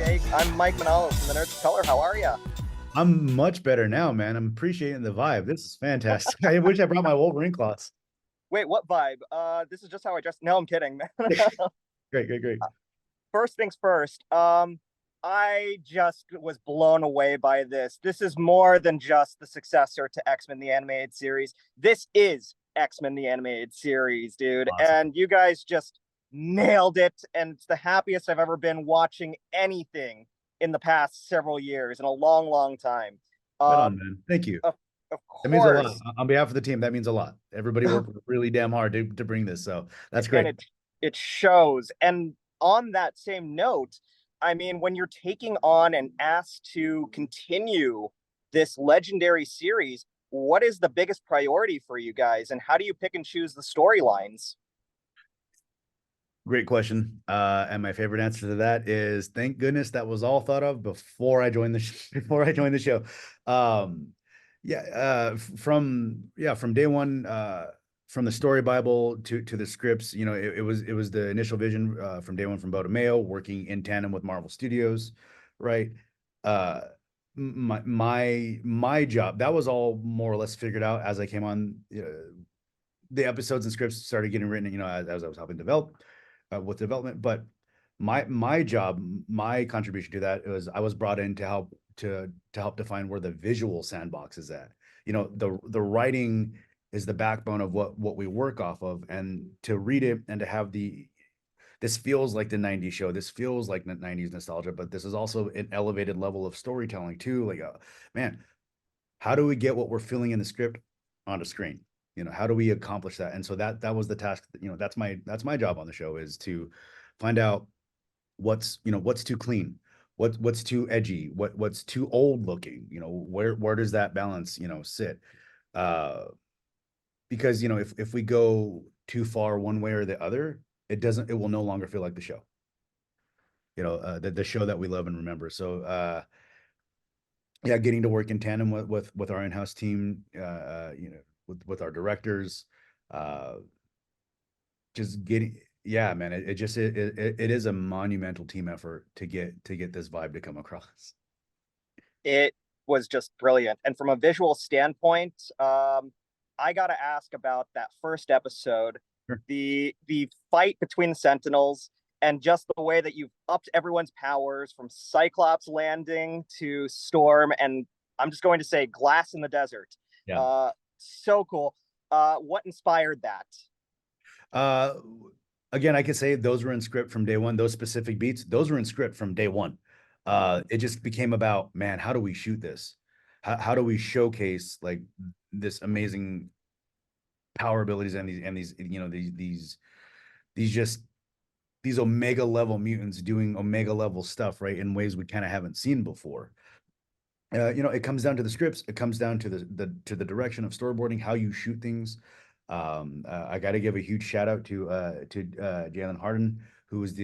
Jake. I'm Mike Manalo from the Nerds of Color. How are you? I'm much better now, man. I'm appreciating the vibe. This is fantastic. I wish I brought my Wolverine cloths. Wait, what vibe? This is just how I dress. No, I'm kidding, man. Great, great, great. First things first. I just was blown away by this. This is more than just the successor to X-Men the Animated Series. This is X-Men the Animated Series, dude. Awesome. And you guys just nailed it. And it's the happiest I've ever been watching anything in the past several years, in a long, long time. Right on, man. Thank you. Of That means a lot. course. On behalf of the team, that means a lot. Everybody worked really damn hard to bring this. So that's great. And it shows. And on that same note, I mean, when you're taking on and asked to continue this legendary series, what is the biggest priority for you guys, and how do you pick and choose the storylines? Great question. And my favorite answer to that is thank goodness that was all thought of before I joined before I joined the show. From day one, from the story Bible to the scripts, you know, it was the initial vision from day one from Bo to Mayo, working in tandem with Marvel Studios, right? My job, that was all more or less figured out as I came on. The episodes and scripts started getting written, you know, as I was helping develop with development. But my job, my contribution to that was I was brought in to help define where the visual sandbox is at. You know, the writing is the backbone of what we work off of, and to read it and to have this feels like the 90s show, this feels like the 90s nostalgia, but this is also an elevated level of storytelling too. Like, man, how do we get what we're feeling in the script onto screen? You know, how do we accomplish that? And so that was the task. You know, that's my job on the show, is to find out what's too clean, what's too edgy, what's too old looking. You know, where does that balance sit? Because if we go too far one way or the other, it will no longer feel like the show. The show that we love and remember. So yeah, getting to work in tandem with our in-house team, with our directors, just getting, yeah, man, it is a monumental team effort to get this vibe to come across. It was just brilliant. And from a visual standpoint, I got to ask about that first episode, Sure. the fight between the Sentinels, and just the way that you've upped everyone's powers from Cyclops landing to Storm, and I'm just going to say glass in the desert. Yeah. So cool. What inspired that? Again, I could say those were in script from day one. Those specific beats, those were in script from day one. It just became about, man, how do we shoot this? How do we showcase like this amazing power abilities and these omega level mutants doing omega level stuff, right, in ways we kind of haven't seen before. It comes down to the scripts. It comes down to the direction of storyboarding, how you shoot things. I got to give a huge shout out to Jalen Harden, who is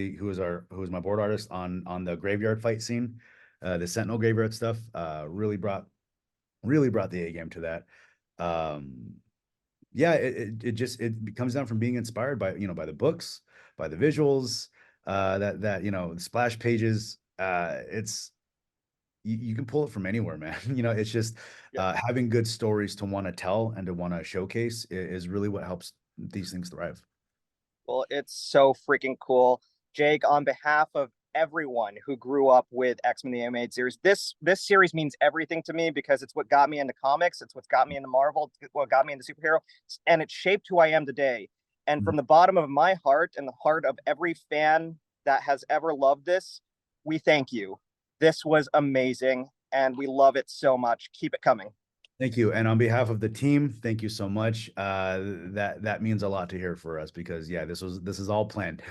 my board artist on the graveyard fight scene, the Sentinel graveyard stuff. Really brought the A game to that. Yeah, it comes down from being inspired by by the books, by the visuals, the splash pages. It's you can pull it from anywhere, man. It's just having good stories to want to tell and to want to showcase is really what helps these things thrive. Well, it's so freaking cool. Jake, on behalf of everyone who grew up with X-Men the Animated Series, this series means everything to me, because it's what got me into comics, it's what got me into Marvel, it's what got me into superhero, and it shaped who I am today. And from the bottom of my heart and the heart of every fan that has ever loved this, we thank you. This was amazing, and we love it so much. Keep it coming. Thank you. And on behalf of the team, thank you so much. That means a lot to hear for us, because yeah, this is all planned.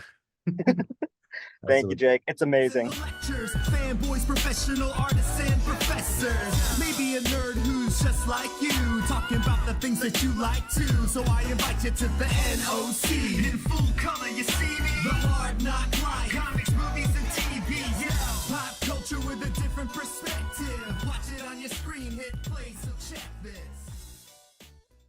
Thank you, Jake. It's amazing. Lectures, fanboys, professional artists, and professors. Maybe a nerd who's just like you, talking about the things that you like too. So I invite you to the NOC. In full color, you see me. The hard knock life, comics, movies, and TV. Yeah, pop culture with a different perspective. Watch it on your screen, hit play, so check this.